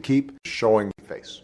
Keep showing face.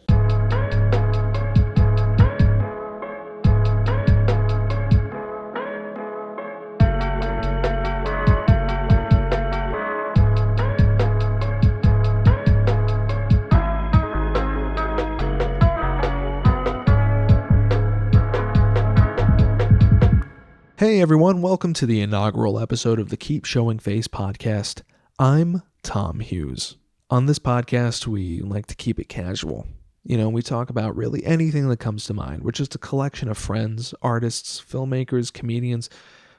Hey everyone, welcome to the inaugural episode of the Keep Showing Face podcast. I'm Tom Hughes. On this podcast, we like to keep it casual. We talk about really anything that comes to mind. We're just a collection of friends, artists, filmmakers, comedians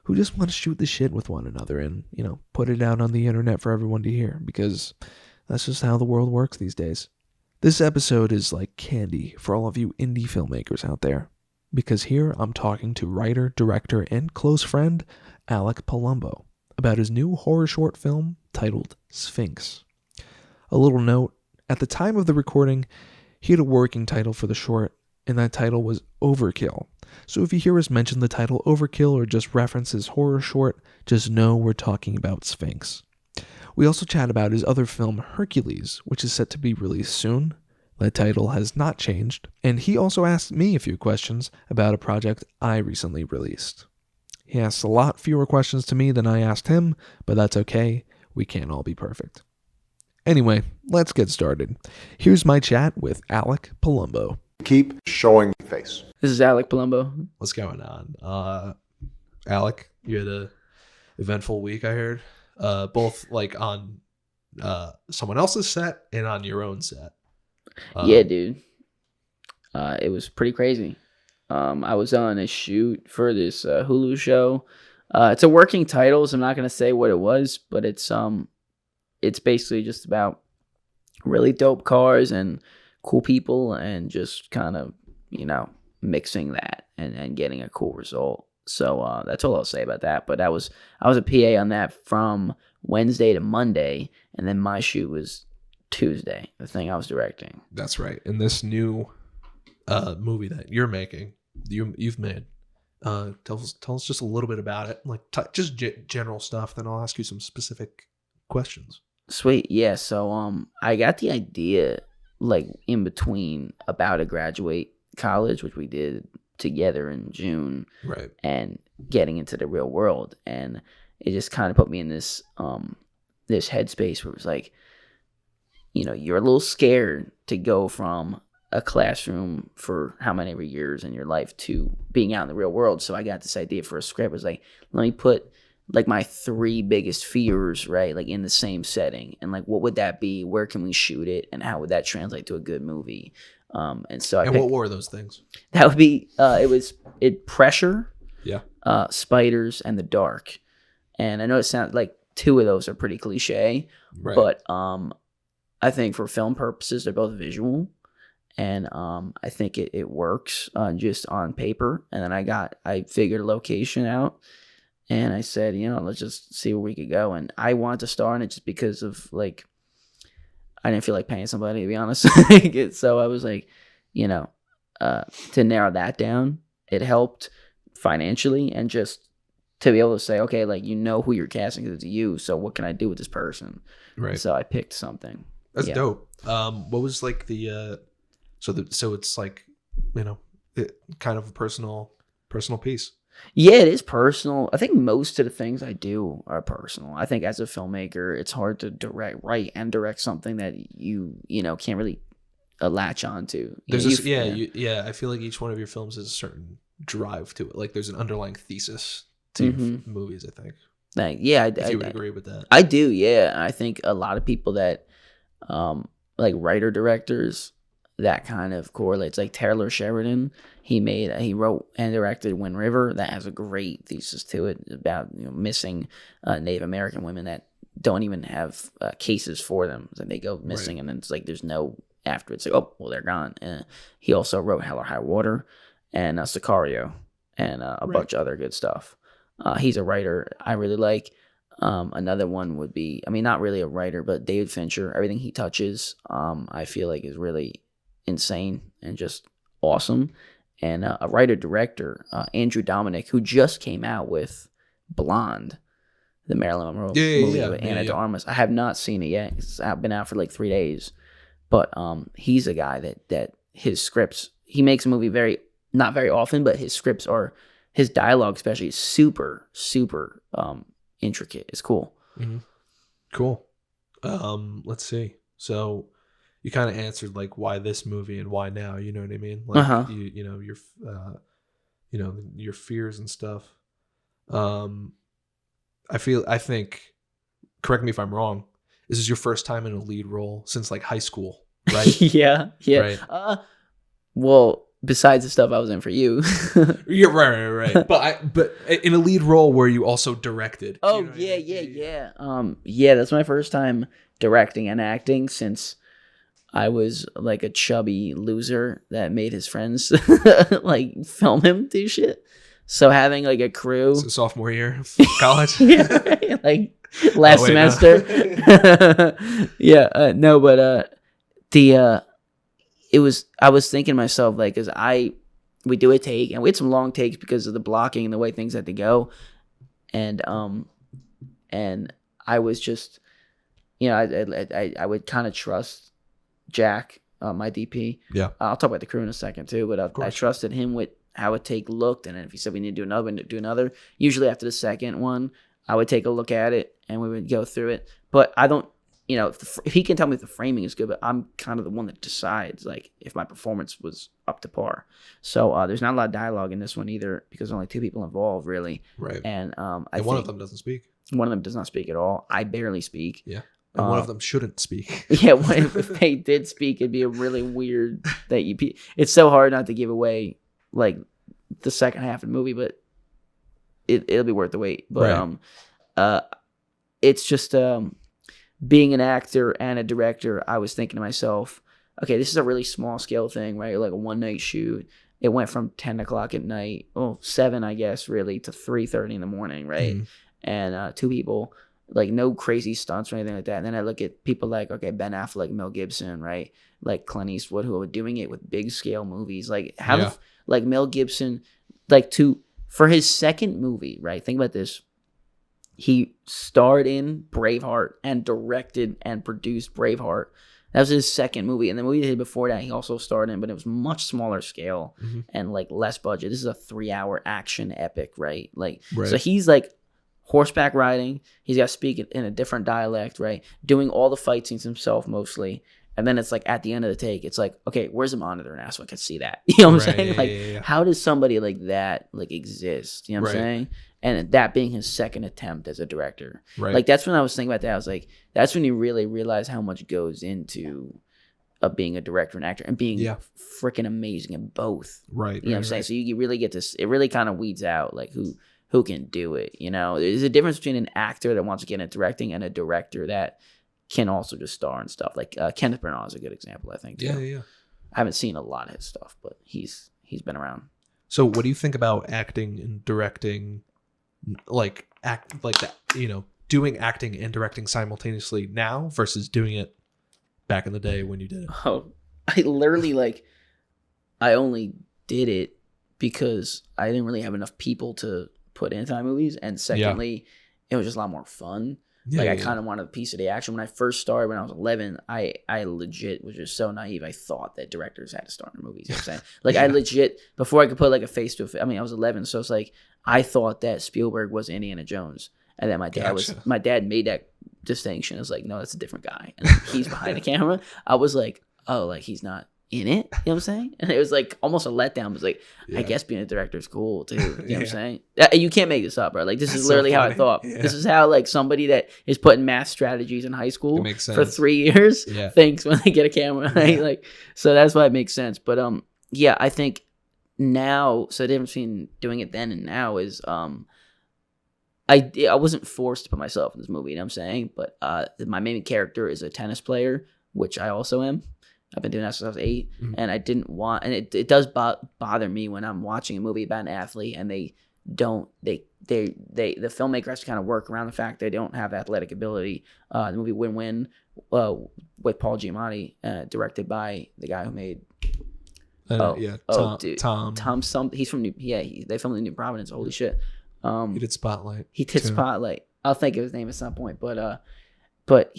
who just want to shoot the shit with one another and, put it out on the internet for everyone to hear because that's just how the world works these days. This episode is like candy for all of you indie filmmakers out there. Because here I'm talking to writer, director, and close friend Alec Palumbo about his new horror short film titled Sphinx. A little note, at the time of the recording, he had a working title for the short, and that title was Overkill. So if you hear us mention the title Overkill or just reference his horror short, just know we're talking about Sphinx. We also chat about his other film Hercules, which is set to be released soon. That title has not changed, and he also asked me a few questions about a project I recently released. He asked a lot fewer questions to me than I asked him, but that's okay, we can't all be perfect. Anyway, let's get started. Here's my chat with Alec Palumbo. Keep showing face. This is Alec Palumbo. What's going on? Alec, you had a eventful week, I heard, both like on someone else's set and on your own set. Yeah, dude. It was pretty crazy. I was on a shoot for this Hulu show. It's a working title, so I'm not gonna say what it was, but it's basically just about really dope cars and cool people, and just kind of mixing that and getting a cool result. So that's all I'll say about that. But I was a PA on that from Wednesday to Monday, and then my shoot was Tuesday, the thing I was directing. That's right. In this new movie that you're making, you've made, tell us just a little bit about it, like just general stuff. Then I'll ask you some specific questions. Sweet, yeah. So I got the idea like in between about to graduate college, which we did together in June, right? And getting into the real world, and it just kind of put me in this this headspace where it was like, you're a little scared to go from a classroom for how many years in your life to being out in the real world. So I got this idea for a script. It was like, let me put like my three biggest fears, right? Like in the same setting. And like, what would that be? Where can we shoot it? And how would that translate to a good movie? And what were those things? That would be, pressure, yeah, spiders, and the dark. And I know it sounds like two of those are pretty cliche, right? But, I think for film purposes, they're both visual, and I think it works just on paper. And then I figured a location out, and I said, let's just see where we could go. And I wanted to star in it just because of like, I didn't feel like paying somebody, to be honest. So I was like, to narrow that down, it helped financially, and just to be able to say, okay, like who you're casting because it's you. So what can I do with this person? Right. So I picked something. That's dope. What was like the so it's like kind of a personal piece. Yeah, it is personal. I think most of the things I do are personal. I think as a filmmaker, it's hard to write and direct something that you can't really latch onto. There's I feel like each one of your films has a certain drive to it. Like there's an underlying thesis to your movies, I think. If you would agree with that. I do, yeah. I think a lot of people that like writer directors, that kind of correlates. Like Taylor Sheridan, he wrote and directed Wind River. That has a great thesis to it about missing Native American women that don't even have cases for them. So they go missing, right. And then it's like there's no after. It's like, oh well, they're gone. He also wrote Hell or High Water and Sicario and a bunch of other good stuff. He's a writer I really like. Another one would be, not really a writer, but David Fincher. Everything he touches, I feel like is really insane and just awesome. And a writer-director, Andrew Dominic, who just came out with Blonde, the Marilyn Monroe movie with Anna de Armas. I have not seen it yet. It's been out for like 3 days. But he's a guy that his scripts, he makes a movie not very often, but his scripts are, his dialogue especially is super intricate. It's cool. Mm-hmm. Cool. Let's see. So you kind of answered like why this movie and why now. You know what I mean? Like you know your fears and stuff. I think. Correct me if I'm wrong. This is your first time in a lead role since like high school, right? Yeah. Right. Well, besides the stuff I was in for you. You're right. But in a lead role where you also directed. Oh, you know yeah. Yeah, that's my first time directing and acting since I was like a chubby loser that made his friends like film him do shit. So having like a crew. So sophomore year of college? Yeah, right? Like last semester. No. I was thinking to myself, like, cause we do a take and we had some long takes because of the blocking and the way things had to go. And I was just, I would kind of trust Jack, my DP. Yeah. I'll talk about the crew in a second too, but I trusted him with how a take looked. And then if he said we need to do another, we need to do another. Usually after the second one, I would take a look at it and we would go through it. But I don't, if he can tell me if the framing is good, but I'm kind of the one that decides like if my performance was up to par. So there's not a lot of dialogue in this one either because there's only two people involved really. Right. And one of them doesn't speak. One of them does not speak at all. I barely speak. Yeah. And one of them shouldn't speak. Yeah. If they did speak, it'd be a really weird that it's so hard not to give away like the second half of the movie, but it'll be worth the wait. But it's just being an actor and a director, I was thinking to myself, okay, this is a really small scale thing, right? Like a one night shoot. It went from 10 o'clock at night, 7, I guess, really, to 3:30 in the morning, right? Mm. And two people, like no crazy stunts or anything like that. And then I look at people like, okay, Ben Affleck, Mel Gibson, right? Like Clint Eastwood, who are doing it with big scale movies. Like like Mel Gibson, like for his second movie, right? Think about this. He starred in Braveheart and directed and produced Braveheart. That was his second movie. And the movie he did before that, he also starred in, but it was much smaller scale and like less budget. This is a 3-hour action epic, right? So he's like horseback riding. He's got to speak in a different dialect, right? Doing all the fight scenes himself mostly. And then it's like at the end of the take, it's like, okay, where's the monitor now so I can see that? You know what I'm saying? Like, how does somebody like that like exist? You know what I'm saying? And that being his second attempt as a director. Right. Like, that's when I was thinking about that. I was like, that's when you really realize how much goes into being a director and actor and being freaking amazing in both. Right. You know what I'm saying? So you really get this, it really kind of weeds out like who can do it. You know, there's a difference between an actor that wants to get into directing and a director that can also just star and stuff. Like Kenneth Branagh is a good example, I think. Too. Yeah. I haven't seen a lot of his stuff, but he's been around. So what do you think about acting and directing? Like that, doing acting and directing simultaneously now versus doing it back in the day when you did it? Oh, I literally I only did it because I didn't really have enough people to put into my movies, and secondly, it was just a lot more fun. I kind of wanted a piece of the action. When I first started, when I was 11, I legit was just so naive. I thought that directors had to star in movies. You know what I'm saying? I legit, before I could put like a face to a face, I mean, I was 11, so it's like, I thought that Spielberg was Indiana Jones. And then my dad made that distinction. It was like, no, that's a different guy. And he's behind the camera. I was like, oh, like he's not in it. You know what I'm saying? And it was like almost a letdown. It was like, I guess being a director is cool too. You know what I'm saying? You can't make this up, bro. Like, this is literally how I thought. This is how like somebody that is putting math strategies in high school for 3 years thinks when they get a camera. Right? Like, so that's why it makes sense. But I think now, so the difference between doing it then and now is I wasn't forced to put myself in this movie, you know what I'm saying? But my main character is a tennis player, which I also am. I've been doing that since I was 8, and I didn't want, and it does bother me when I'm watching a movie about an athlete and the filmmaker has to kind of work around the fact they don't have athletic ability. The movie Win-Win with Paul Giamatti, directed by the guy who made Tom something. He's from they filmed in New Providence. Holy shit. He did Spotlight. Spotlight. I'll think of his name at some point, but but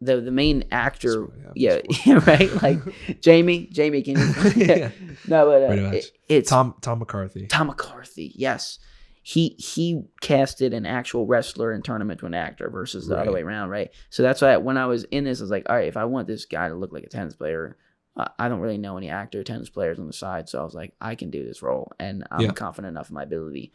the main actor, That's what yeah, right, like Jamie, can you? Yeah. No, but Pretty much. it's Tom McCarthy. Tom McCarthy. Yes, he casted an actual wrestler in Tournament to an actor versus the other way around, right? So that's why when I was in this, I was like, all right, if I want this guy to look like a tennis player, I don't really know any actor tennis players on the side, so I was like, I can do this role, and I'm confident enough in my ability.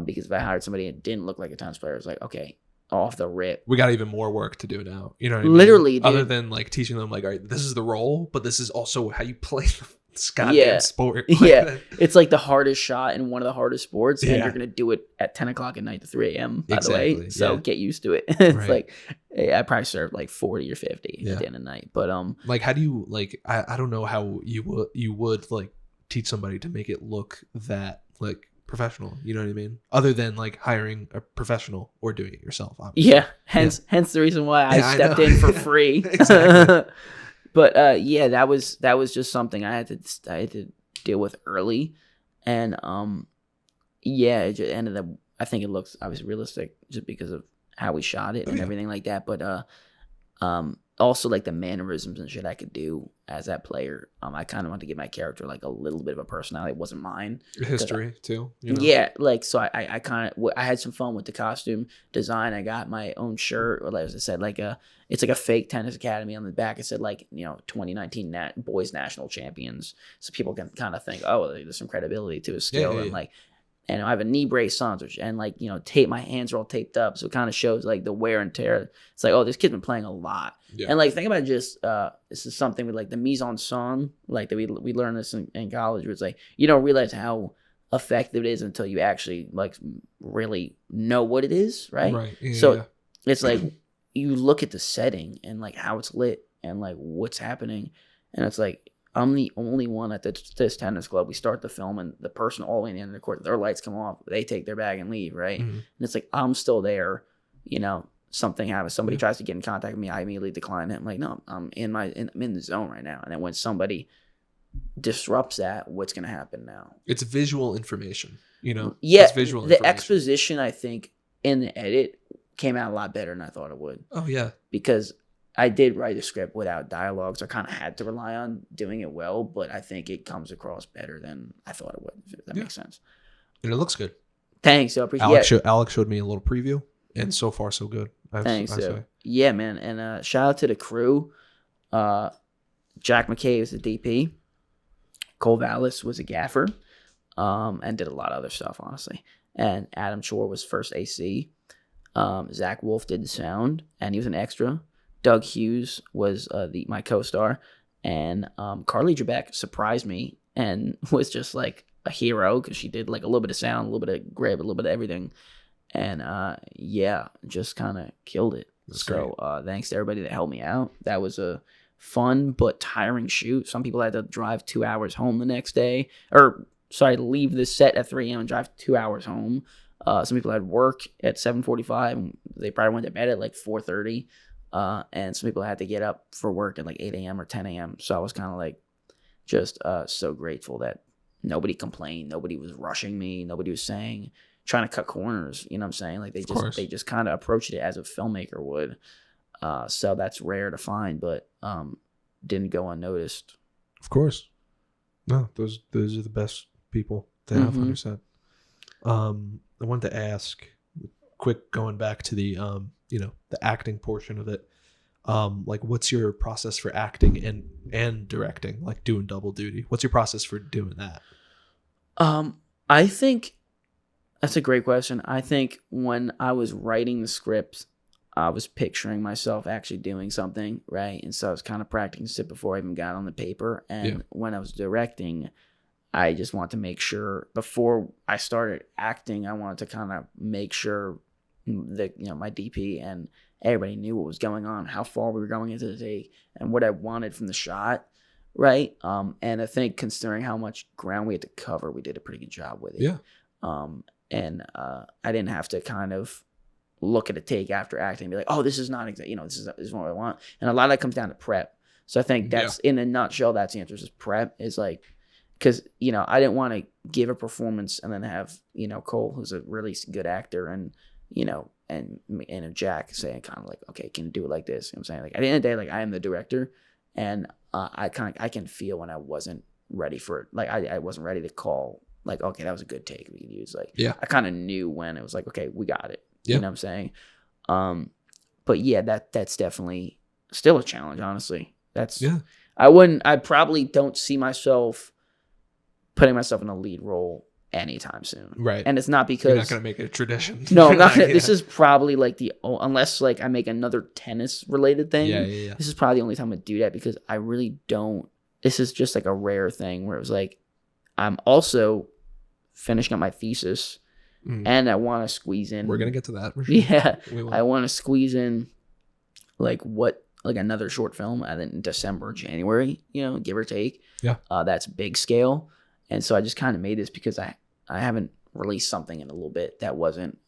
Because if I hired somebody that didn't look like a tennis player, it's like, okay, off the rip, we got even more work to do now. You know what I mean? Literally, dude. Other than like teaching them, like, all right, this is the role, but this is also how you play this goddamn sport. Like, yeah, it's like the hardest shot in one of the hardest sports, and you're gonna do it at 10 o'clock at night to 3 a.m. By the way, so get used to it. It's like I probably served like 40 or 50 at the end of the night. But like, how do you like? I don't know how you would like teach somebody to make it look that like professional, you know what I mean? Other than like hiring a professional or doing it yourself, obviously. Yeah, hence the reason why I stepped in for free. Exactly. But that was just something I had to deal with early, and it just ended up. I think it looks obviously realistic just because of how we shot it and everything like that. But also like the mannerisms and shit I could do as that player. I kind of wanted to give my character like a little bit of a personality. It wasn't mine. History too. You know? Yeah, like so I kind of I had some fun with the costume design. I got my own shirt, or as I said, like it's like a fake tennis academy on the back. It said like 2019 boys national champions, so people can kind of think, oh, there's some credibility to his skill, and like. And I have a knee brace on, and like tape. My hands are all taped up, so it kind of shows like the wear and tear. It's like, oh, this kid's been playing a lot. Yeah. And like think about just this is something with like the mise en scène, like that we learned this in college. Where it's like you don't realize how effective it is until you actually like really know what it is, right? Right. Yeah, so it's like you look at the setting and like how it's lit and like what's happening, and it's like. I'm the only one at this tennis club. We start the film, and the person all the way in the end of the court, their lights come off. They take their bag and leave, right? Mm-hmm. And it's like, I'm still there. Something happens. Somebody tries to get in contact with me. I immediately decline it. I'm like, no, I'm in the zone right now. And then when somebody disrupts that, what's going to happen now? It's visual information, Yeah, it's visual the exposition, I think, in the edit came out a lot better than I thought it would. Oh, yeah. Because I did write a script without dialogue, so I kind of had to rely on doing it well, but I think it comes across better than I thought it would, if that makes sense. And it looks good. Thanks. I appreciate it. Alex showed me a little preview, and so far, so good. Thanks. Yeah, man. And shout out to the crew. Jack McKay was the DP. Cole Vallis was a gaffer, and did a lot of other stuff, honestly. And Adam Shore was first AC. Zach Wolf did the sound, and he was an extra. Doug Hughes was my co-star, and Carly Trebek surprised me and was just like a hero because she did like a little bit of sound, a little bit of grip, a little bit of everything, and just kind of killed it. That's so thanks to everybody that helped me out. That was a fun but tiring shoot. Some people had to drive 2 hours home the next day, leave the set at 3 a.m. and drive 2 hours home. Some people had work at 7:45, and they probably went to bed at like 4:30. And some people had to get up for work at like 8 a.m. or 10 a.m. So I was kind of like just so grateful that nobody complained. Nobody was rushing me. Nobody was trying to cut corners. You know what I'm saying? Like they just kind of approached it as a filmmaker would. So that's rare to find, but didn't go unnoticed. Of course. No, those are the best people to have on your set. I wanted to ask, quick going back to the the acting portion of it. Like, what's your process for acting and directing, like doing double duty? What's your process for doing that? I think that's a great question. I think when I was writing the script, I was picturing myself actually doing something, right? And so I was kind of practicing it before I even got on the paper. And when I was directing, I just wanted to make sure before I started acting, I wanted to kind of make sure that my DP and everybody knew what was going on, how far we were going into the take, and what I wanted from the shot, right? And I think considering how much ground we had to cover, we did a pretty good job with it. Yeah. And I didn't have to kind of look at a take after acting and be like, oh, this is not exactly, this is what I want. And a lot of that comes down to prep. So I think that's in a nutshell, that's the answer. Is prep is like, because I didn't want to give a performance and then have Cole, who's a really good actor, and and Jack saying kind of like, okay, can you do it like this? You know what I'm saying? Like at the end of the day, like I am the director, and I can feel when I wasn't ready for it. Like I wasn't ready to call like, okay, that was a good take we could use. Like I kind of knew when it was like, okay, we got it. You know what I'm saying? But yeah, that's definitely still a challenge, honestly. I probably don't see myself putting myself in a lead role anytime soon. Right. And it's not because you're not going to make it a tradition. No, I'm not. This is probably like unless like I make another tennis related thing. Yeah. This is probably the only time I do that because I really don't. This is just like a rare thing where it was like, I'm also finishing up my thesis and I want to squeeze in. We're going to get to that. For sure. Yeah. I want to squeeze in like another short film in December, January, give or take. Yeah. That's big scale. And so I just kind of made this because I haven't released something in a little bit that wasn't,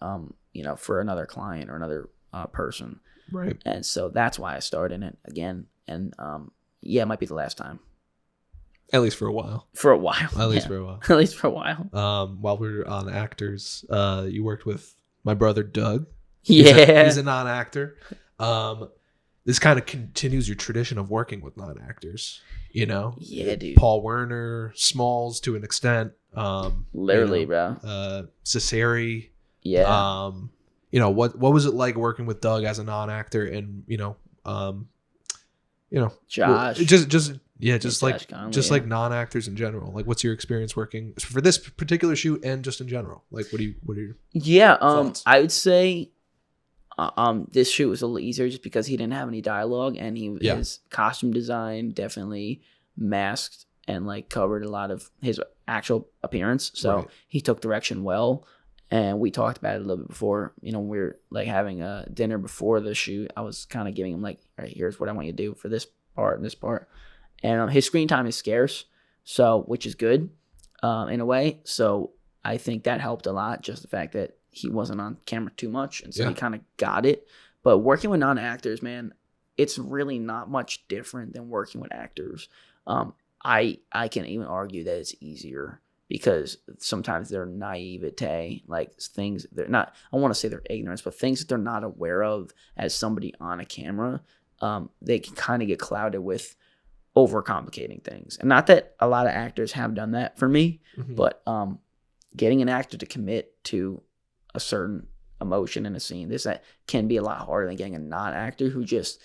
for another client or another person. Right. And so that's why I started it again. And it might be the last time. At least for a while. For a while. At least for a while. At least for a while. While we were on actors, you worked with my brother Doug. Yeah. He's a non-actor. This kind of continues your tradition of working with non-actors, Yeah, dude. Paul Werner, Smalls to an extent. Literally, bro. Cesare. Yeah. What was it like working with Doug as a non-actor and Josh. Like non-actors in general. Like, what's your experience working for this particular shoot and just in general? Like, what are your thoughts? I would say this shoot was a little easier just because he didn't have any dialogue and his costume design definitely masked and like covered a lot of his actual appearance. So he took direction well. And we talked about it a little bit before, we were like having a dinner before the shoot. I was kind of giving him like, all right, here's what I want you to do for this part and this part. And his screen time is scarce, which is good in a way. So I think that helped a lot. Just the fact that he wasn't on camera too much. And so he kind of got it. But working with non-actors, man, it's really not much different than working with actors. I can even argue that it's easier. Because sometimes their naivete, like things they're not, I want to say they're ignorance, but things that they're not aware of as somebody on a camera, they can kind of get clouded with overcomplicating things. And not that a lot of actors have done that for me, but getting an actor to commit to a certain emotion in a scene, that can be a lot harder than getting a non-actor who just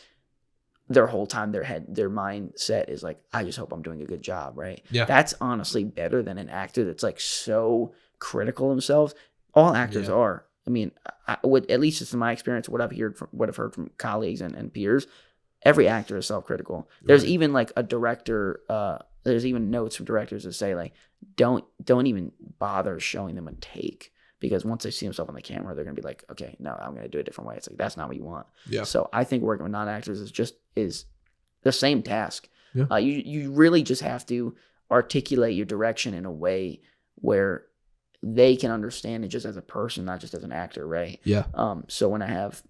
their whole time their mindset is like, I just hope I'm doing a good job, right? Yeah. That's honestly better than an actor that's like so critical of themselves. All actors are. I mean, I would, at least it's in my experience, what I've heard from colleagues and peers, every actor is self-critical. There's even like a director, there's even notes from directors that say like, don't even bother showing them a take. Because once they see themselves on the camera, they're going to be like, okay, no, I'm going to do it a different way. It's like, that's not what you want. Yeah. So I think working with non-actors is the same task. Yeah. You really just have to articulate your direction in a way where they can understand it just as a person, not just as an actor, right? Yeah. So when I have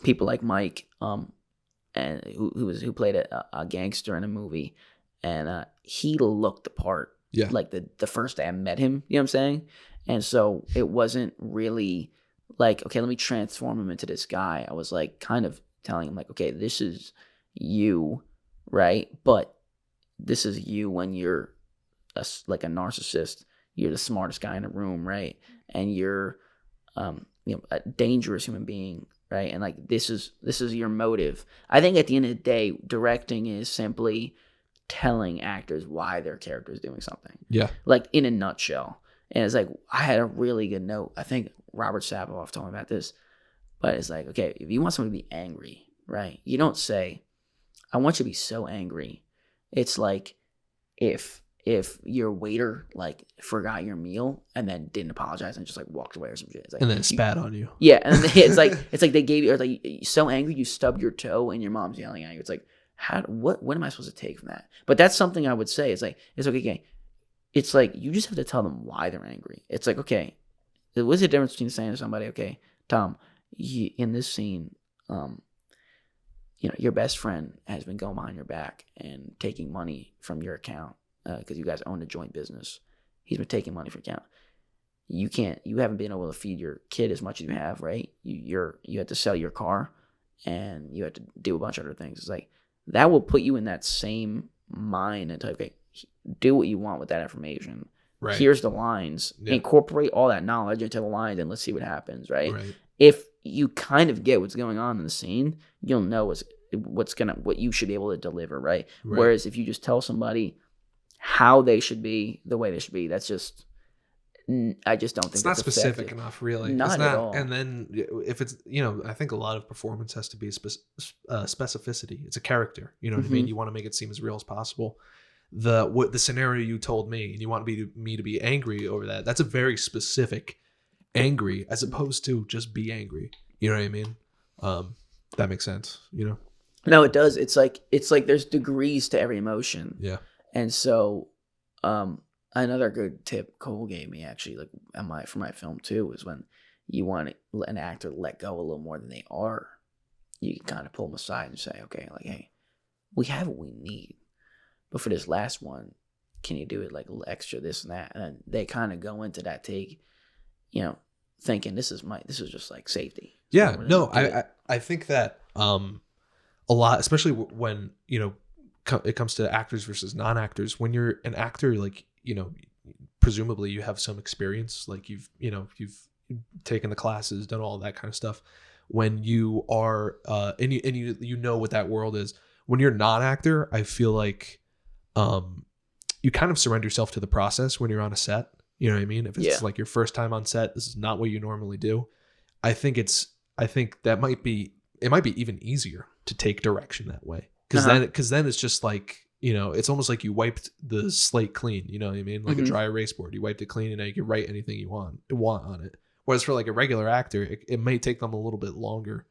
people like Mike, and who played a gangster in a movie, and he looked the part. Yeah. Like the first day I met him, you know what I'm saying? And so it wasn't really like, okay, let me transform him into this guy. I was like kind of telling him like, okay, this is you, right? But this is you when you're like a narcissist. You're the smartest guy in the room, right? And you're a dangerous human being, right? And like this is your motive. I think at the end of the day, directing is simply telling actors why their character is doing something. Yeah. Like in a nutshell. And it's like, I had a really good note. I think Robert Saboff told me about this. But it's like, okay, if you want someone to be angry, right? You don't say, I want you to be so angry. It's like if your waiter like forgot your meal and then didn't apologize and just like walked away or some shit. It's like, and then spat on you. Yeah. And it's like they gave you, or like you're so angry you stubbed your toe and your mom's yelling at you. It's like, what am I supposed to take from that? But that's something I would say. It's like, it's okay. It's like, you just have to tell them why they're angry. It's like, okay, what's the difference between saying to somebody, okay, Tom, in this scene, your best friend has been going behind your back and taking money from your account because you guys own a joint business. He's been taking money from your account. you haven't been able to feed your kid as much as you have, right? You have to sell your car, and you have to do a bunch of other things. It's like that will put you in that same mind and type. Okay, do what you want with that information. Right. Here's the lines. Yeah. Incorporate all that knowledge into the lines, and let's see what happens. Right. Right. If you kind of get what's going on in the scene, you'll know what you should be able to deliver. Right. Whereas if you just tell somebody how they should be, the way they should be, that's just. I just don't think it's not that's specific effective. enough, really. Not it's at not, all. And then if it's, I think a lot of performance has to be specificity. It's a character. You know what I mean? You want to make it seem as real as possible. The scenario you told me, and you want me to be angry over that. That's a very specific angry, as opposed to just be angry. You know what I mean? That makes sense. No, it does. It's like there's degrees to every emotion. Yeah. And so, another good tip Cole gave me actually, like for my film too, is when you want an actor to let go a little more than they are, you can kind of pull them aside and say, okay, like, hey, we have what we need, but for this last one, can you do it like a little extra this and that? And then they kind of go into that take, thinking this is just like safety. Yeah, no, I think that a lot, especially when it comes to actors versus non-actors. When you're an actor, like presumably you have some experience, like you've taken the classes, done all that kind of stuff. When you are and you know what that world is. When you're a non-actor, I feel like you kind of surrender yourself to the process when you're on a set. You know what I mean? If it's like your first time on set, this is not what you normally do. I think that might be even easier to take direction that way. Because then it's just like, it's almost like you wiped the slate clean. You know what I mean? Like a dry erase board. You wiped it clean, and now you can write anything you want on it. Whereas for like a regular actor, it may take them a little bit longer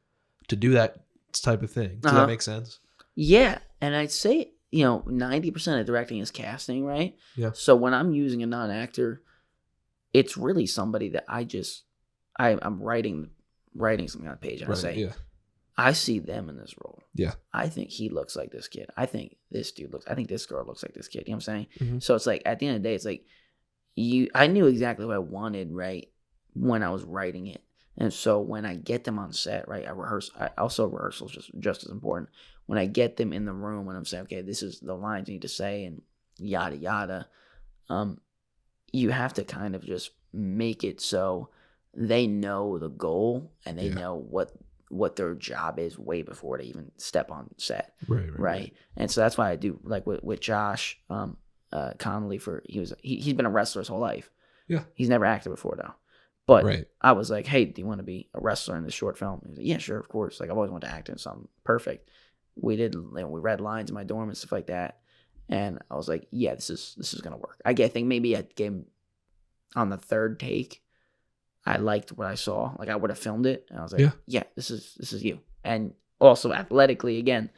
to do that type of thing. Does that make sense? Yeah, and I'd say 90% of directing is casting, right? Yeah. So when I'm using a non-actor, it's really somebody that I'm writing something on a page, and I say, I see them in this role. Yeah. I think he looks like this kid. I think this girl looks like this kid. You know what I'm saying? Mm-hmm. So it's like, at the end of the day, it's like I knew exactly what I wanted, right, when I was writing it. And so when I get them on set, right, rehearsal is just as important. When I get them in the room and I'm saying, okay, this is the lines you need to say and yada, yada, you have to kind of just make it so they know the goal and they know what their job is way before they even step on set. Right. And so that's why I do, like with Josh Connolly, he's been a wrestler his whole life. Yeah. He's never acted before though. But I was like, hey, do you want to be a wrestler in this short film? He was like, yeah, sure, of course. Like, I've always wanted to act in something. Perfect. We read lines in my dorm and stuff like that. And I was like, yeah, this is going to work. I think maybe I gave on the third take, I liked what I saw. Like, I would have filmed it. And I was like, yeah, this is you. And also athletically, again,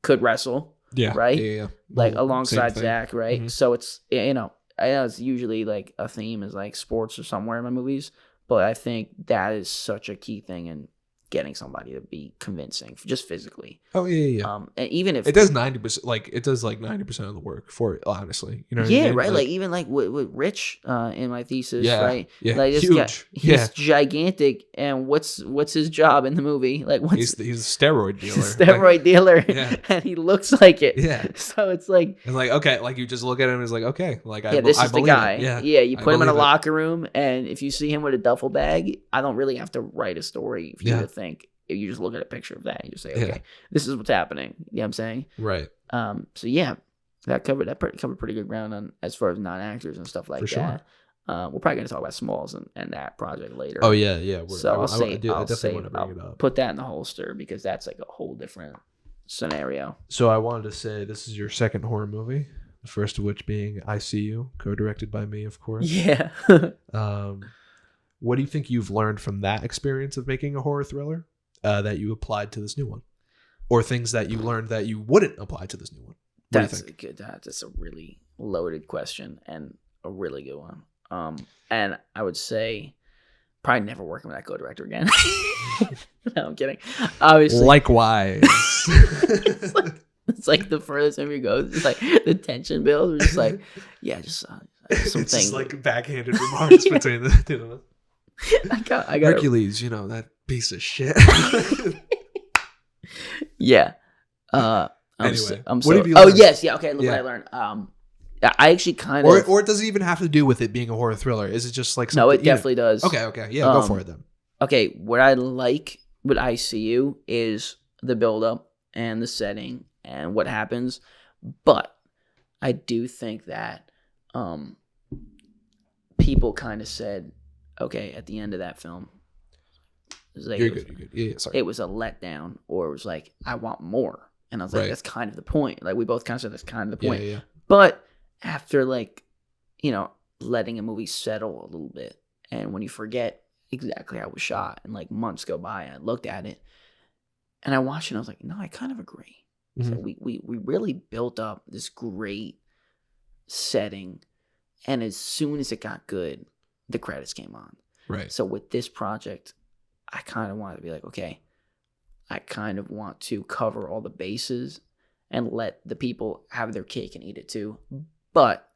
could wrestle. Yeah. Right? Yeah. Like, alongside Zach, right? Mm-hmm. So it's, I know it's usually like a theme is like sports or somewhere in my movies, but I think that is such a key thing in getting somebody to be convincing, just physically. Oh yeah. And even if it does 90%, like it does like 90% of the work for it, honestly. You know what I mean? Right. Like even like with Rich in my thesis, right? Yeah. Like this guy, he's gigantic, and what's his job in the movie? Like he's a steroid dealer. Steroid dealer, and he looks like it. Yeah. So it's like okay, like you just look at him and it's like, okay, like this is the guy. It. Yeah. Yeah. You put him in a locker room, and if you see him with a duffel bag, I don't really have to write a story for you to think. You just look at a picture of that and you say, okay, this is what's happening. You know what I'm saying? Right. So yeah, that covered pretty good ground on as far as non-actors and stuff like that. Sure. We're probably going to talk about Smalls and that project later. Oh yeah. So I'll put that in the holster because that's like a whole different scenario. So I wanted to say this is your second horror movie, the first of which being I See You, co-directed by me, of course. Yeah. What do you think you've learned from that experience of making a horror thriller? That you applied to this new one, or things that you learned that you wouldn't apply to this new one? That's a really loaded question and a really good one. And I would say probably never working with that co-director again. No, I'm kidding. Obviously, likewise. It's like the furthest movie goes. It's like the tension builds. We're just like, yeah, just some It's things. just like backhanded remarks between the two of us. I got Hercules, that piece of shit. Yeah. Anyway, I'm what so. have you Oh learned? yes, yeah. Okay, look Yeah. what I learned. I actually kind of. Or does it even have to do with it being a horror thriller? Is it just like something? No, it definitely does. Okay, yeah, go for it then. Okay, what I like with ICU is the build-up and the setting and what happens, but I do think that people kind of said, okay, at the end of that film, it was like, You're good. Yeah, sorry. it was a letdown, or it was like, I want more. And I was like, Right. that's kind of the point. Like, we both kind of said that's kind of the point. Yeah. But after, like, letting a movie settle a little bit, and when you forget exactly how it was shot, and like months go by, and I looked at it, and I watched it, and I was like, no, I kind of agree. So we really built up this great setting, and as soon as it got good, the credits came on. Right. So with this project, I kind of wanted to be like, okay, I kind of want to cover all the bases and let the people have their cake and eat it too. But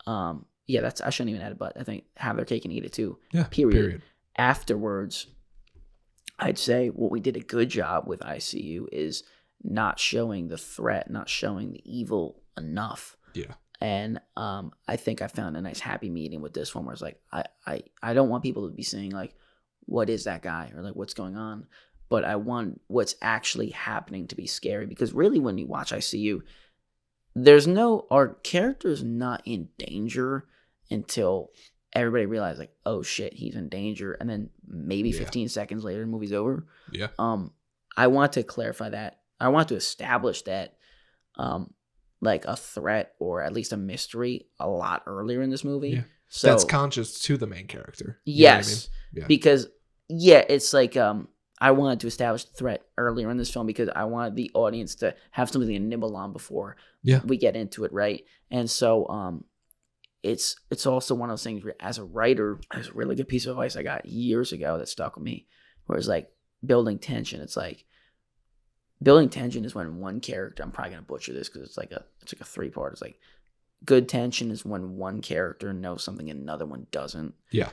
yeah, I shouldn't even add a but. I think have their cake and eat it too. Yeah. Period. Afterwards, I'd say what we did a good job with ICU is not showing the threat, not showing the evil enough. Yeah. And I think I found a nice happy medium with this one where it's like, I don't want people to be saying like, what is that guy? Or like, what's going on? But I want what's actually happening to be scary. Because really when you watch ICU, our character's not in danger until everybody realizes like, oh shit, he's in danger. And then maybe 15 seconds later, the movie's over. Yeah. I want to clarify that. I want to establish that like a threat or at least a mystery a lot earlier in this movie. Yeah. So that's conscious to the main character. You know what I yes. mean? Yeah. Because it's like I wanted to establish the threat earlier in this film because I wanted the audience to have something to nibble on before we get into it, right? And so it's also one of those things where, as a writer, there's a really good piece of advice I got years ago that stuck with me, where it's like building tension. It's like building tension is when one character, I'm probably gonna butcher this because it's like a 3-part. It's like good tension is when one character knows something and another one doesn't. Yeah.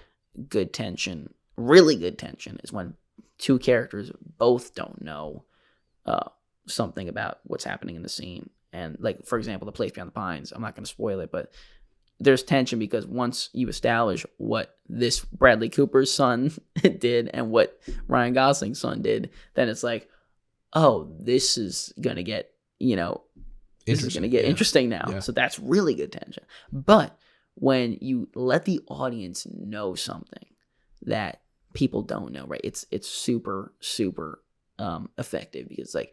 Good tension, really good tension, is when two characters both don't know something about what's happening in the scene. And like, for example, The Place Beyond the Pines, I'm not going to spoil it, but there's tension because once you establish what this Bradley Cooper's son did and what Ryan Gosling's son did, then it's like, oh, this is going to get, this is going to get interesting now. Yeah. So that's really good tension. But when you let the audience know something that people don't know, right? It's super, super effective because like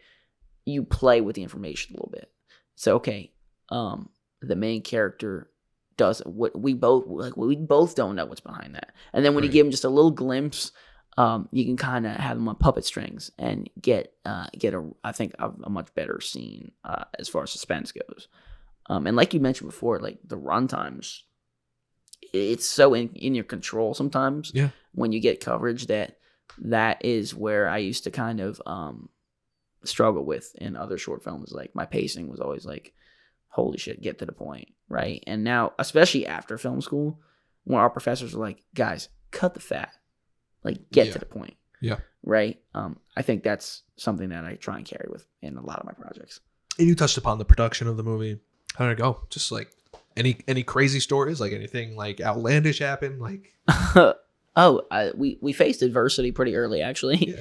you play with the information a little bit. So, okay, the main character does what we both don't know what's behind that. And then when you give them just a little glimpse, you can kind of have them on puppet strings and get a much better scene as far as suspense goes. And like you mentioned before, like the runtimes, it's so in your control sometimes. Yeah. When you get coverage, that is where I used to kind of struggle with in other short films. Like my pacing was always like, holy shit, get to the point, right? And now, especially after film school, when our professors are like, guys, cut the fat, like get to the point. Yeah. Right. I think that's something that I try and carry with in a lot of my projects. And you touched upon the production of the movie. How did it go? Just like any crazy stories, like anything like outlandish happened, like. We faced adversity pretty early, actually.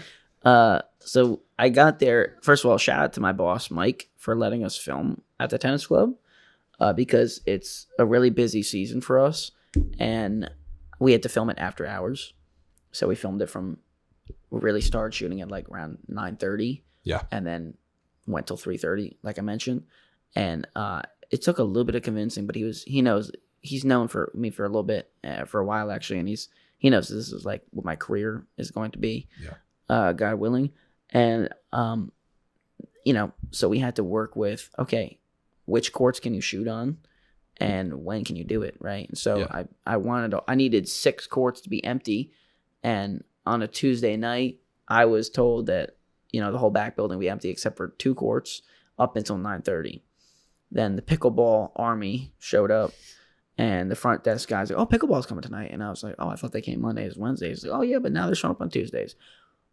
Yeah. So I got there. First of all, shout out to my boss, Mike, for letting us film at the tennis club, because it's a really busy season for us, and we had to film it after hours. So we filmed it we really started shooting at like around 9:30. Yeah. And then went till 3:30, like I mentioned. And it took a little bit of convincing, but he's known for me for a little bit, for a while actually, and he knows this is like what my career is going to be. Yeah. God willing. And so we had to work with, okay, which courts can you shoot on and when can you do it, right? And so I needed 6 courts to be empty, and on a Tuesday night I was told that the whole back building would be empty except for 2 courts up until 9:30. Then the pickleball army showed up, And the front desk guy's like, oh, pickleball's coming tonight. And I was like, oh, I thought they came Mondays, Wednesdays. Like, oh, yeah, but now they're showing up on Tuesdays.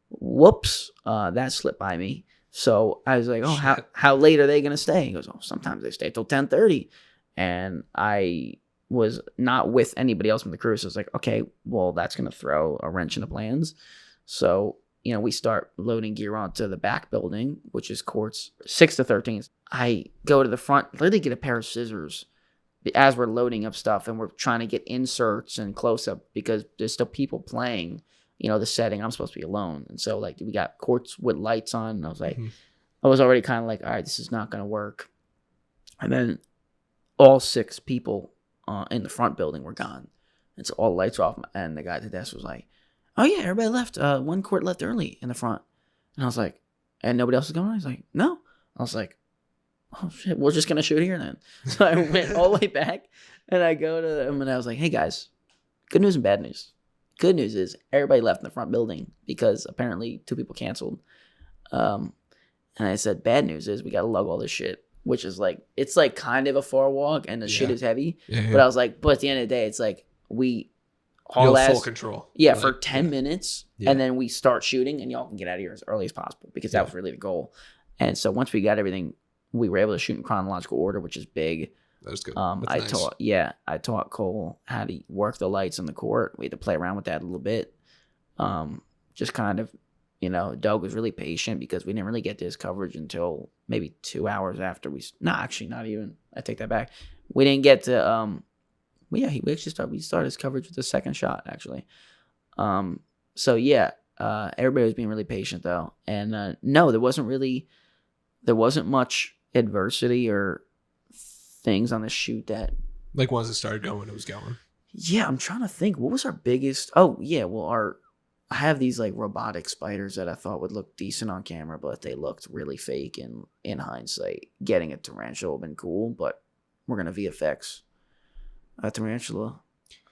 Whoops. That slipped by me. So I was like, oh, how late are they going to stay? He goes, oh, sometimes they stay till 10:30. And I was not with anybody else from the crew. So I was like, okay, well, that's going to throw a wrench in the plans. So, we start loading gear onto the back building, which is courts 6 to 13. I go to the front, literally get a pair of scissors as we're loading up stuff, and we're trying to get inserts and close-up because there's still people playing, the setting. I'm supposed to be alone. And so, we got courts with lights on, and I was like, I was already kind of like, all right, this is not going to work. And then all 6 people in the front building were gone. And so all the lights were off, and the guy at the desk was like, oh, yeah, everybody left. One court left early in the front. And I was like, and nobody else is going on? He's like, no. I was like, oh, shit, we're just going to shoot here then. So I went all the way back, and I go to them, and I was like, hey, guys, good news and bad news. Good news is everybody left in the front building because apparently 2 people canceled. And I said, bad news is we got to lug all this shit, which is it's kind of a far walk, and the shit is heavy. Yeah. But I was like, but at the end of the day, it's we haul ass, full control. Yeah, for 10 minutes, and then we start shooting, and y'all can get out of here as early as possible because that was really the goal. And so once we got everything, we were able to shoot in chronological order, which is big. That was good. I taught Cole how to work the lights in the court. We had to play around with that a little bit. Just kind of, Doug was really patient because we didn't really get this coverage until maybe 2 hours after we. No, actually, not even. I take that back. We didn't get to. We started his coverage with the second shot actually. So yeah, everybody was being really patient though, and no, there wasn't much adversity or things on the shoot that once it started going, it was going. Yeah, I'm trying to think. What was our biggest? Oh yeah, well I have these robotic spiders that I thought would look decent on camera, but they looked really fake. And in hindsight, getting a tarantula would have been cool, but we're gonna VFX a tarantula.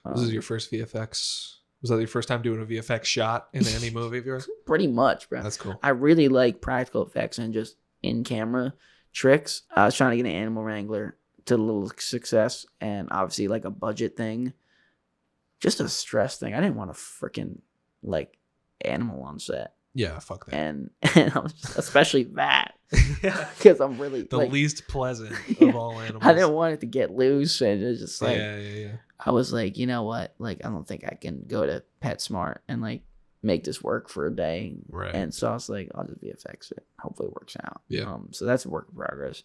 This is your first VFX? Was that your first time doing a VFX shot in any movie of yours? Pretty much, bro. That's cool. I really like practical effects and just in-camera tricks. I was trying to get an animal wrangler to a little success, and obviously a budget thing. Just a stress thing. I didn't want a freaking animal on set. Yeah, fuck that. And I was especially that. Because I'm really the least pleasant of all animals. I didn't want it to get loose, and it was just yeah. I was like, you know what? I don't think I can go to PetSmart and make this work for a day. Right. And so I was like, I'll just VFX it. Hopefully it works out. Yeah. So that's a work in progress.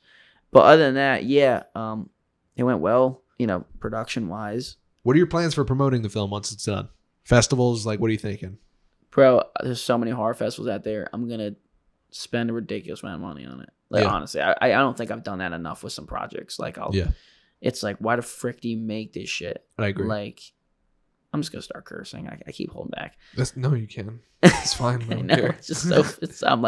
But other than that, yeah, it went well, production wise. What are your plans for promoting the film once it's done? Festivals, what are you thinking? Bro, there's so many horror festivals out there. I'm going to spend a ridiculous amount of money on it. Honestly, I don't think I've done that enough with some projects. It's why the frick do you make this shit? I agree. I'm just gonna start cursing. I keep holding back. No, you can. It's fine. I know. It's just so. I'm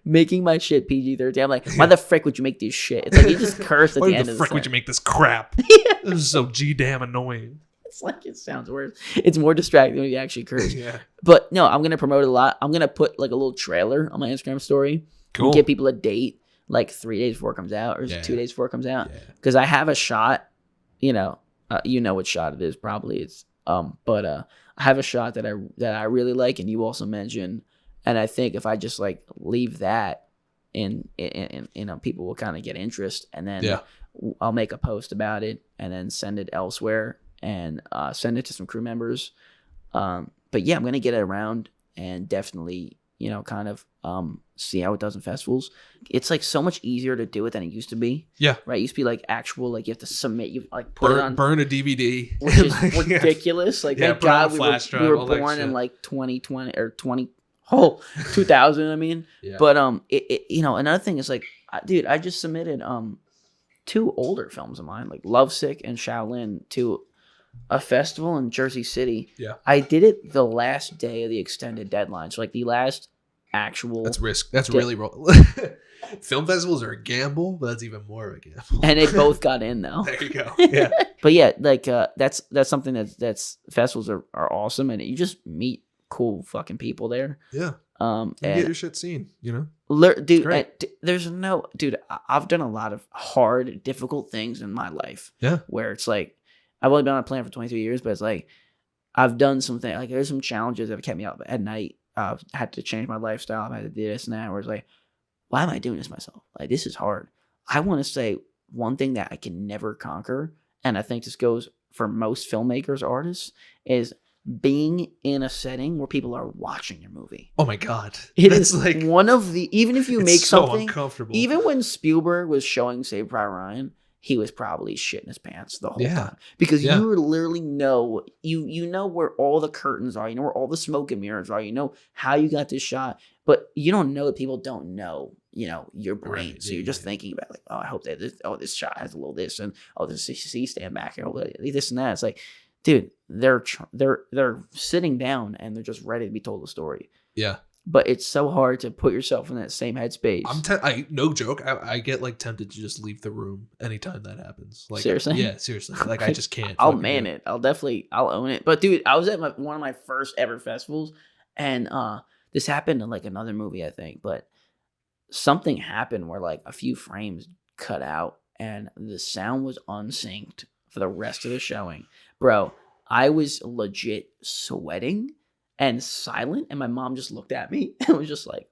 making my shit PG-13. I'm like, why the frick would you make this shit? It's you just curse at the end of the frick would you make this crap? This is so damn annoying. It's it sounds worse. It's more distracting when you actually curse. Yeah. But no, I'm gonna promote it a lot. I'm gonna put a little trailer on my Instagram story. Cool. Give people a date 3 days before it comes out or 2 days before it comes out. Because I have a shot. You know what shot it is. Probably it's. But I have a shot that I really like, and you also mentioned, and I think if I just leave that in people will kind of get interest, and then I'll make a post about it, and then send it elsewhere, and send it to some crew members. But yeah, I'm gonna get it around, and definitely kind of see how it does in festivals. It's so much easier to do it than it used to be. Yeah. Right. It used to be actual you have to submit, you put it on, burn a DVD, which is ridiculous. Thank God we were born in 2020 or 2000. I mean, but another thing is dude, I just submitted 2 older films of mine, Lovesick and Shaolin, to a festival in Jersey City. Yeah. I did it the last day of the extended deadline. So the last actual. That's risk. That's really film festivals are a gamble, but that's even more of a gamble. And they both got in though. There you go. Yeah. But yeah, that's something that's festivals are awesome, and you just meet cool fucking people there. Yeah. And get your shit seen, dude. I've done a lot of hard, difficult things in my life. Yeah. Where it's I've only been on a plan for 23 years, but it's like I've done something. Like there's some challenges that have kept me up at night. I've had to change my lifestyle. I've had to do this and that. Where it's like, why am I doing this myself? Like this is hard. I want to say one thing that I can never conquer, and I think this goes for most filmmakers, artists, is being in a setting where people are watching your movie. Oh my God. It That's is like, one of the, even if you it's make so something, uncomfortable. even when Spielberg was showing Saving Private Ryan, he was probably shitting his pants the whole time because Yeah. you literally know, you know where all the curtains are, you know where all the smoke and mirrors are, you know how you got this shot, but you don't know that people don't know, you know, your brain. Right, So you're just thinking about like, oh, I hope that this shot has a little this, and oh, there's a C stand back here, oh, this and that. It's like, dude, they're sitting down and they're just ready to be told a story. Yeah. But it's so hard to put yourself in that same headspace. I no joke. I get like tempted to just leave the room anytime that happens. Like seriously? Yeah, seriously. Like I just can't. I'll fucking man do it. I'll own it. But dude, I was at one of my first ever festivals, and this happened in like another movie, I think. But something happened where like a few frames cut out, and the sound was unsynced for the rest of the showing. Bro, I was legit sweating and silent, and my mom just looked at me and was just like,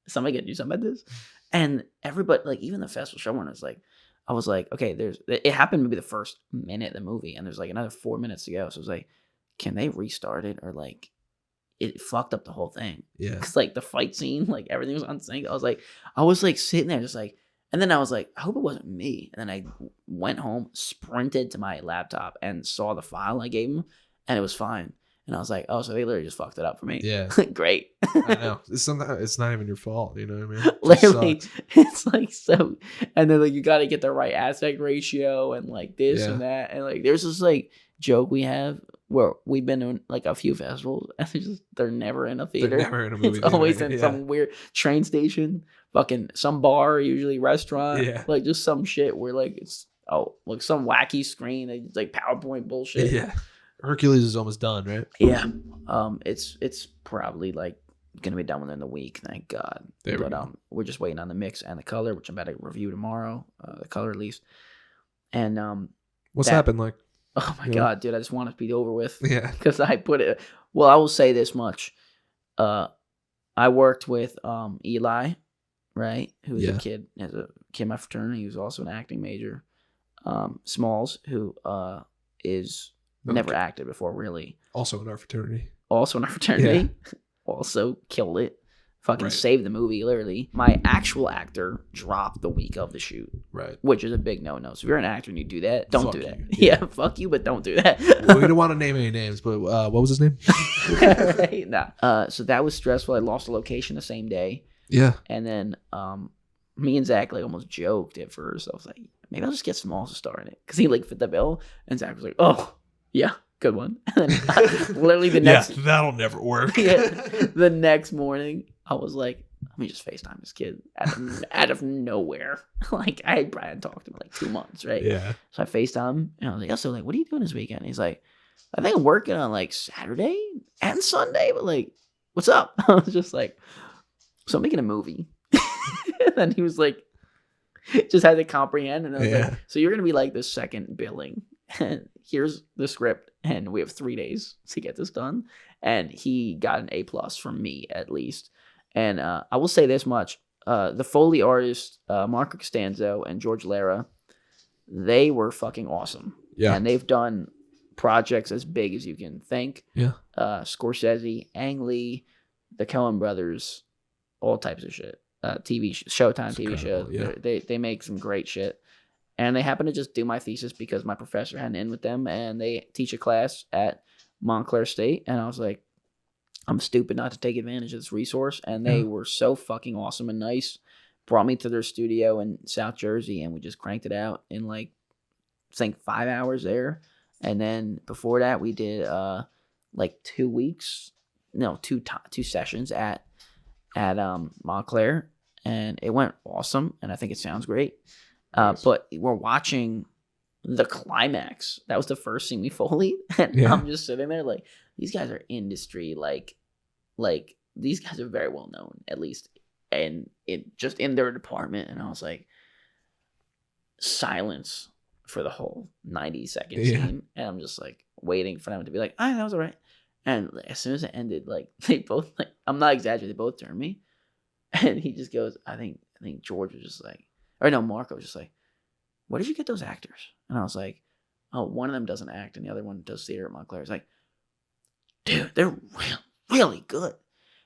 somebody gonna do something about this? And everybody, like even the festival showrunner was like, I was like, okay, it happened maybe the first minute of the movie, and there's like another 4 minutes to go. So I was like, can they restart it? Or like, it fucked up the whole thing. Yeah. Because like the fight scene, like everything was unsync. I was like sitting there just like, and then I was like, I hope it wasn't me. And then I went home, sprinted to my laptop, and saw the file I gave him, and it was fine. And I was like, oh, so they literally just fucked it up for me. Yeah. Great. I know. It's not even your fault. You know what I mean? Literally, it's like so. And then like you got to get the right aspect ratio and like this and that. And like there's this like joke we have where we've been in like a few festivals and they're never in a theater. They're never in a movie. It's always in some weird train station, fucking some bar, usually restaurant. Yeah. Like just some shit where like it's like some wacky screen, it's like PowerPoint bullshit. Yeah. Hercules is almost done, right? Yeah. It's probably like gonna be done within the week, thank God. We're just waiting on the mix and the color, which I'm about to review tomorrow. The color at least. And what's happened? Like, oh my God, dude, I just want it to be over with. Yeah. Because I put it. Well, I will say this much. I worked with Eli, right? Who's a kid in my fraternity. He was also an acting major. Smalls, who is never acted before, really. Also in our fraternity. Yeah. Also killed it. Fucking saved the movie, literally. My actual actor dropped the week of the shoot. Right. Which is a big no-no. So if you're an actor and you do that, don't do that. Yeah, fuck you, but don't do that. Well, we don't want to name any names, but what was his name? Right? Nah. So that was stressful. I lost the location the same day. Yeah. And then me and Zach like almost joked at first. I was like, maybe I'll just get Smalls to star in it. Because he like fit the bill. And Zach was like, oh, yeah. Good one. And then literally the next... Yeah, that'll never work. The next morning, I was like, let me just FaceTime this kid out of nowhere. Like, I hadn't talked to him in like 2 months, right? Yeah. So I FaceTime him, and I was like, oh, so like, what are you doing this weekend? And he's like, I think I'm working on like Saturday and Sunday, but like, what's up? I was just like, so I'm making a movie. And then he was like, just had to comprehend. And I was like, so you're going to be like the second billing. And here's the script, and we have 3 days to get this done. And he got an A+ from me, at least. And I will say this much: the Foley artists, Mark Costanzo and George Lara, they were fucking awesome. Yeah, and they've done projects as big as you can think. Yeah, Scorsese, Ang Lee, the Coen brothers, all types of shit. Showtime TV shows. Yeah. They make some great shit. And they happened to just do my thesis because my professor had an in with them, and they teach a class at Montclair State. And I was like, I'm stupid not to take advantage of this resource. And they were so fucking awesome and nice. Brought me to their studio in South Jersey, and we just cranked it out in like, I think 5 hours there. And then before that, we did like 2 weeks, no, two sessions at Montclair, and it went awesome. And I think it sounds great. But we're watching the climax. That was the first scene we Foleyed. And I'm just sitting there like, these guys are industry. Like these guys are very well known, at least. And it just in their department. And I was like, silence for the whole 90-second Yeah. scene, and I'm just like waiting for them to be like, that was all right. And as soon as it ended, like they both like, I'm not exaggerating, they both turned me, and he just goes, I think George was just like, or no, Marco was just like, where did you get those actors? And I was like, oh, one of them doesn't act and the other one does theater at Montclair. It's like, dude, they're really good.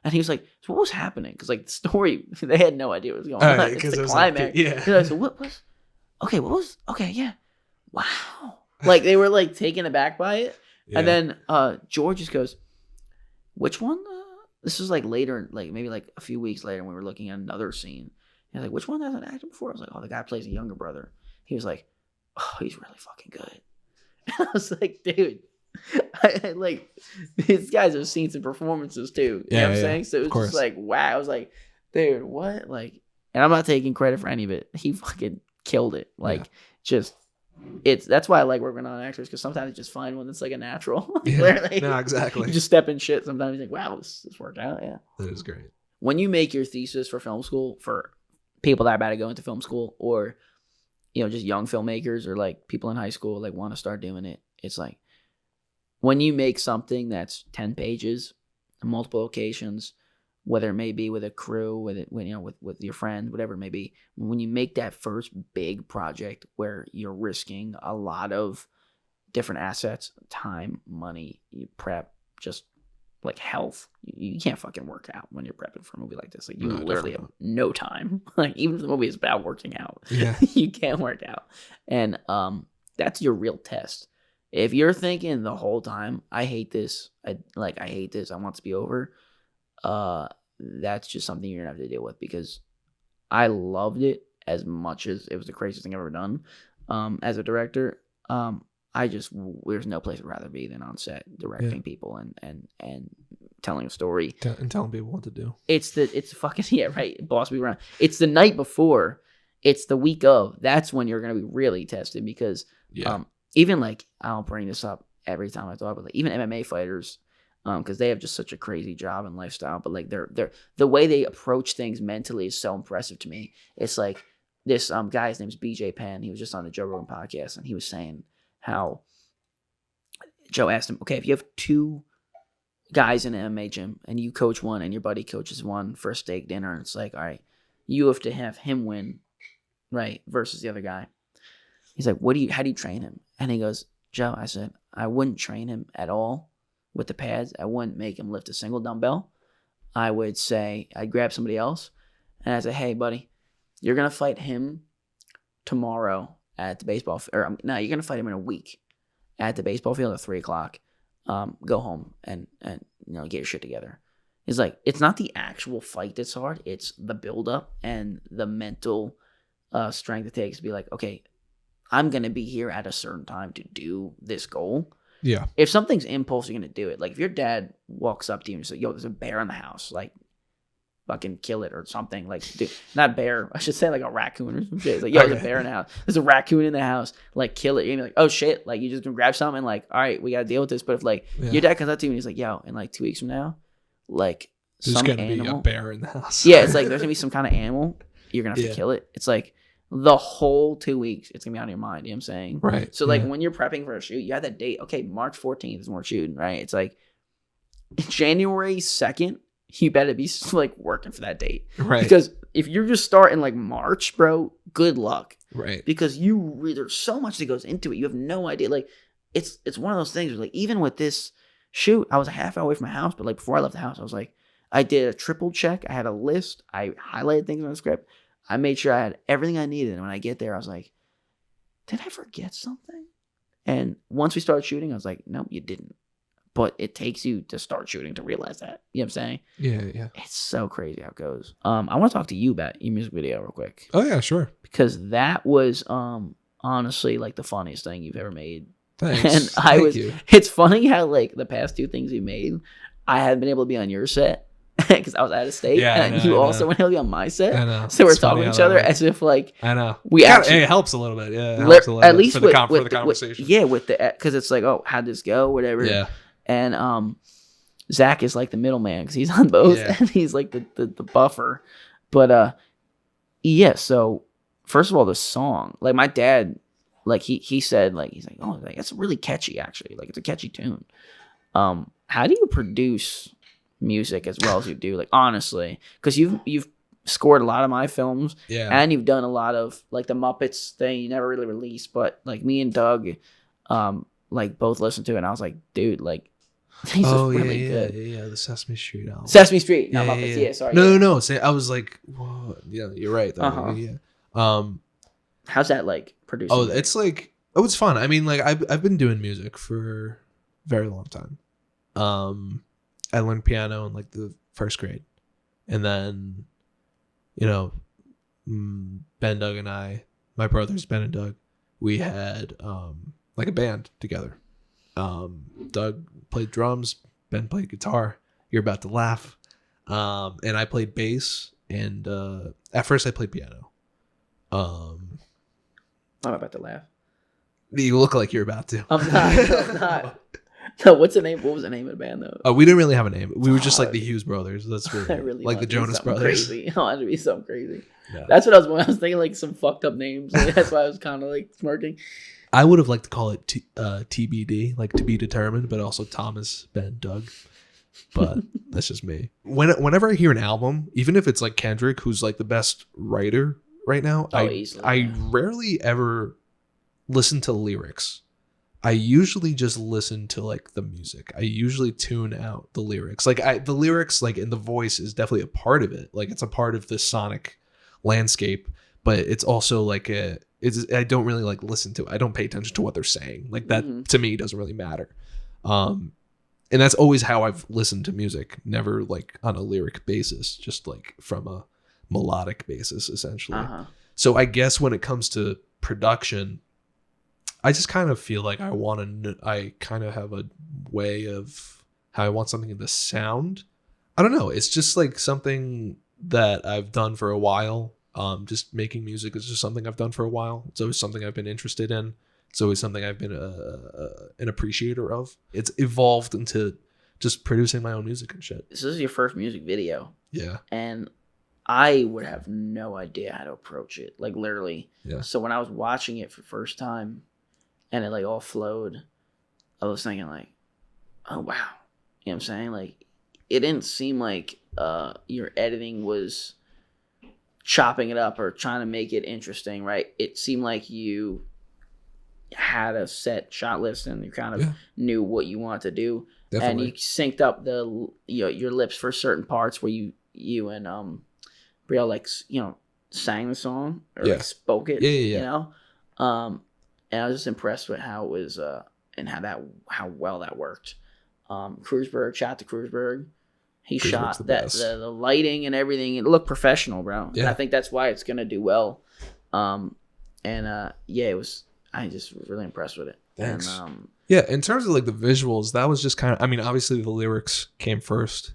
And he was like, so what was happening? Because like the story, they had no idea what was going on. It's the climax. Like, Like, so what was? Okay, yeah. Wow. Like they were like taken aback by it. Yeah. And then George just goes, which one? This was like later, like maybe like a few weeks later when we were looking at another scene. He was like, which one hasn't acted before? I was like, oh, the guy plays a younger brother. He was like, oh, he's really fucking good. And I was like, dude, I like these guys have seen some performances too. You know what I'm saying? So it was just like, wow. I was like, dude, what? Like, and I'm not taking credit for any of it. He fucking killed it. Like, just that's why I like working on actors, because sometimes it's just fun when it's like a natural. No, exactly. You just step in shit. Sometimes you think, wow, this worked out. Yeah, that is great. When you make your thesis for film school, for people that are about to go into film school, or just young filmmakers, or like people in high school like want to start doing it, it's like when you make something that's 10 pages, multiple locations, whether it may be with a crew, with your friends, whatever it may be, when you make that first big project where you're risking a lot of different assets, time, money, you prep, just like health, you can't fucking work out when you're prepping for a movie like this. Like you literally have no time. Like even if the movie is about working out, you can't work out, and that's your real test. If you're thinking the whole time, I hate this, I hate this, I want it to be over, that's just something you're gonna have to deal with, because I loved it as much as it was the craziest thing I've ever done. As a director, there's no place I'd rather be than on set directing people and telling a story and telling people what to do. It's fucking right. Boss me around. It's the night before. It's the week of. That's when you're gonna be really tested, because even like, I'll bring this up every time I talk about, like, even MMA fighters, because they have just such a crazy job and lifestyle, but like they're the way they approach things mentally is so impressive to me. It's like this guy, his name's BJ Penn. He was just on the Joe Rogan podcast, and he was saying how Joe asked him, okay, if you have two guys in an MMA gym and you coach one and your buddy coaches one for a steak dinner, and it's like, all right, you have to have him win, right, versus the other guy. He's like, how do you train him? And he goes, Joe, I said, I wouldn't train him at all with the pads. I wouldn't make him lift a single dumbbell. I would say, I'd grab somebody else and I'd say, hey, buddy, you're going to fight him tomorrow at the baseball you're going to fight him in a week at the baseball field at 3:00. Go home and get your shit together. It's like, it's not the actual fight that's hard. It's the buildup and the mental strength it takes to be like, okay, I'm going to be here at a certain time to do this goal. Yeah. If something's impulse, you're going to do it. Like if your dad walks up to you and says, yo, there's a bear in the house, like fucking kill it or something. Like, dude, not bear, I should say like a raccoon or some shit. It's like, yo, there's a bear in the house. There's a raccoon in the house. Like, kill it. You're gonna be like, oh shit. Like, you just gonna grab something and like, all right, we got to deal with this. But if like your dad comes up to you and he's like, yo, in like 2 weeks from now, like there's some gonna animal, be a bear in the house. Yeah, it's like there's gonna be some kind of animal. You're gonna have to kill it. It's like the whole 2 weeks, it's gonna be on your mind. You know what I'm saying? Right. So like when you're prepping for a shoot, you have that date. Okay, March 14th is when we're shooting, right? It's like January 2nd, you better be like working for that date. Right. Because if you're just starting like March, bro, good luck. Right. Because there's so much that goes into it. You have no idea. Like it's one of those things where like even with this shoot, I was a half hour away from my house, but like before I left the house, I was like, I did a triple check. I had a list. I highlighted things on the script. I made sure I had everything I needed. And when I get there, I was like, did I forget something? And once we started shooting, I was like, nope, you didn't. But it takes you to start shooting to realize that. You know what I'm saying? Yeah. It's so crazy how it goes. I want to talk to you about your music video real quick. Oh, yeah, sure. Because that was honestly like the funniest thing you've ever made. Thanks. And it's funny how like the past two things you made, I hadn't been able to be on your set because I was out of state. Yeah, and you also weren't able to be on my set. I know. So we're talking to each other as if like I know. It helps a little bit. Yeah. It helps a little at bit least for the conversation. with the, because it's like, oh, how'd this go? Whatever. Yeah. And Zach is like the middleman because he's on both and he's like the buffer. But yeah, so first of all, the song, like my dad like he said, like he's like, oh, like it's really catchy actually, like it's a catchy tune. How do you produce music as well as you do? Like honestly, because you've scored a lot of my films, and you've done a lot of like the Muppets thing you never really released, but like me and Doug, like both listened to it, and I was like, dude, like these are really good. Yeah, the Sesame Street album. Sesame Street, not Muppets. Yeah, sorry. No. I was like, whoa. Yeah, you're right. Uh-huh. Yeah. How's that like producing? Oh, it's like, oh, it's fun. I mean, like I've been doing music for a very long time. I learned piano in like the first grade, and then, you know, Ben, Doug, and I, my brothers Ben and Doug, we had like a band together. Doug played drums, Ben played guitar. You're about to laugh. And I played bass, and at first I played piano. I'm about to laugh. You look like you're about to. I'm not. No, what's the name? What was the name of the band though? Oh, we didn't really have a name. We were just like the Hughes brothers. That's really, really like the Jonas Brothers. Crazy. I wanted to be something crazy. Yeah. That's what I was thinking, like some fucked up names. Like, that's why I was kind of like smirking. I would have liked to call it TBD, like to be determined, but also Thomas, Ben, Doug. But that's just me. Whenever I hear an album, even if it's like Kendrick, who's like the best writer right now, I rarely ever listen to lyrics. I usually just listen to like the music. I usually tune out the lyrics. Like the lyrics, like, and the voice is definitely a part of it. Like it's a part of the sonic landscape, but it's also like I don't really like listen to it. I don't pay attention to what they're saying. Like that to me doesn't really matter. And that's always how I've listened to music. Never like on a lyric basis, just like from a melodic basis, essentially. So I guess when it comes to production, I just kind of feel like I kind of have a way of how I want something to sound. I don't know. It's just like something that I've done for a while. Just making music is just something I've done for a while. It's always something I've been interested in. It's always something I've been an appreciator of. It's evolved into just producing my own music and shit. This is your first music video. Yeah. And I would have no idea how to approach it. Like literally. Yeah. So when I was watching it for the first time and it like all flowed, I was thinking like, oh wow. You know what I'm saying? Like it didn't seem like your editing was chopping it up or trying to make it interesting, right? It seemed like you had a set shot list and you kind of knew what you wanted to do. Definitely. And you synced up your lips for certain parts where you and Brielle like sang the song or like spoke it. You know, and I was just impressed with how it was and how well that worked. Kreuzberg, shout out to Kreuzberg. He shot that the lighting and everything. It looked professional, bro. Yeah. And I think that's why it's gonna do well. It was. I just was really impressed with it. Thanks. And, in terms of like the visuals, that was just kind of. I mean, obviously the lyrics came first,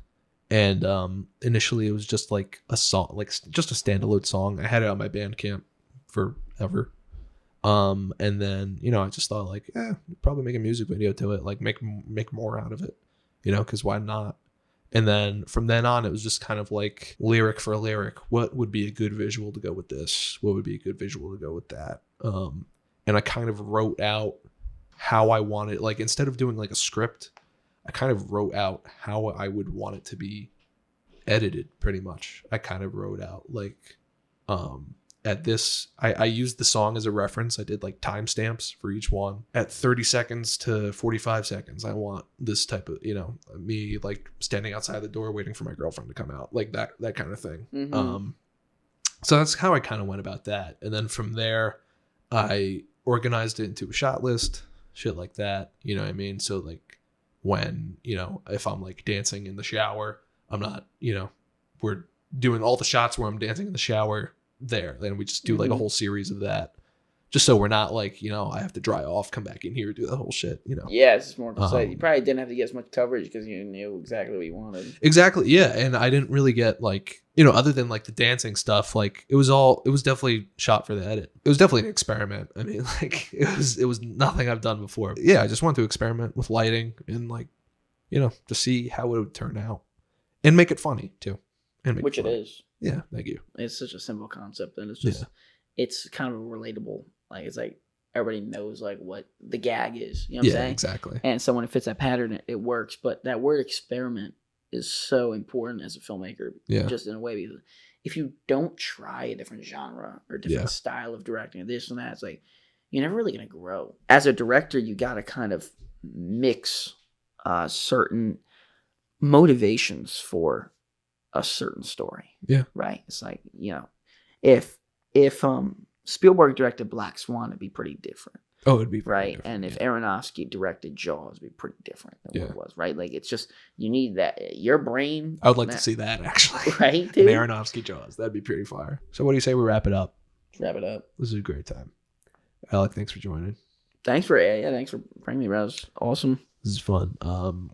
and initially it was just like a song, like just a standalone song. I had it on my Bandcamp forever. And then I just thought like, probably make a music video to it, like make more out of it, because why not? And then from then on, it was just kind of like lyric for lyric. What would be a good visual to go with this? What would be a good visual to go with that? And I kind of wrote out how I wanted, like, instead of doing like a script, I kind of wrote out how I would want it to be edited pretty much. I kind of wrote out like, at this, I used the song as a reference. I did like timestamps for each one. At 30 seconds to 45 seconds, I want this type of, me like standing outside the door waiting for my girlfriend to come out, like that kind of thing. Mm-hmm. So that's how I kind of went about that. And then from there, I organized it into a shot list, shit like that. You know what I mean? So like when, if I'm like dancing in the shower, I'm not, we're doing all the shots where I'm dancing in the shower there. Then we just do like a whole series of that, just so we're not like, I have to dry off, come back in here, do that whole shit, Yeah, it's just more precise. You probably didn't have to get as much coverage because you knew exactly what you wanted. Exactly, yeah. And I didn't really get like, other than like the dancing stuff, like it was definitely shot for the edit. It was definitely an experiment. I mean, like it was nothing I've done before. Yeah, I just wanted to experiment with lighting and like, to see how it would turn out and make it funny too. Which it is. Yeah, thank you. It's such a simple concept, and it's just it's kind of relatable. Like it's like everybody knows like what the gag is. You know what I'm Yeah, saying? exactly. And so when it fits that pattern, it works. But that word experiment is so important as a filmmaker, Yeah. just in a way, because if you don't try a different genre or different style of directing, or this and that, it's like you're never really gonna grow. As a director, you got to kind of mix certain motivations for a certain story. Yeah. Right. It's like, you know, if Spielberg directed Black Swan, it'd be pretty different. Oh, it'd be right. And if Aronofsky directed Jaws, it'd be pretty different than what it was. Right. Like it's just you need that your brain. I would like to see that actually. Right, dude. An Aronofsky Jaws. That'd be pretty fire. So what do you say we wrap it up? Let's wrap it up. This is a great time. Alec, thanks for joining. Thanks for bringing me, bro. That was awesome. This is fun.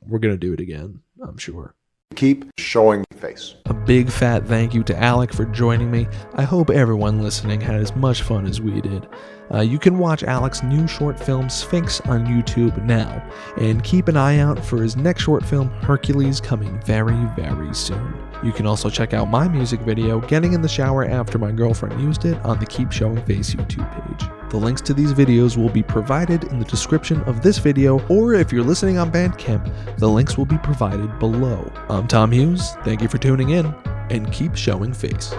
We're gonna do it again, I'm sure. Keep showing face. A big fat thank you to Alec for joining me. I hope everyone listening had as much fun as we did. You can watch Alec's new short film Sphinx on YouTube now, and keep an eye out for his next short film Hercules coming very, very soon. You can also check out my music video, Getting in the Shower After My Girlfriend Used It, on the Keep Showing Face YouTube page. The links to these videos will be provided in the description of this video, or if you're listening on Bandcamp, the links will be provided below. I'm Tom Hughes, thank you for tuning in, and keep showing face.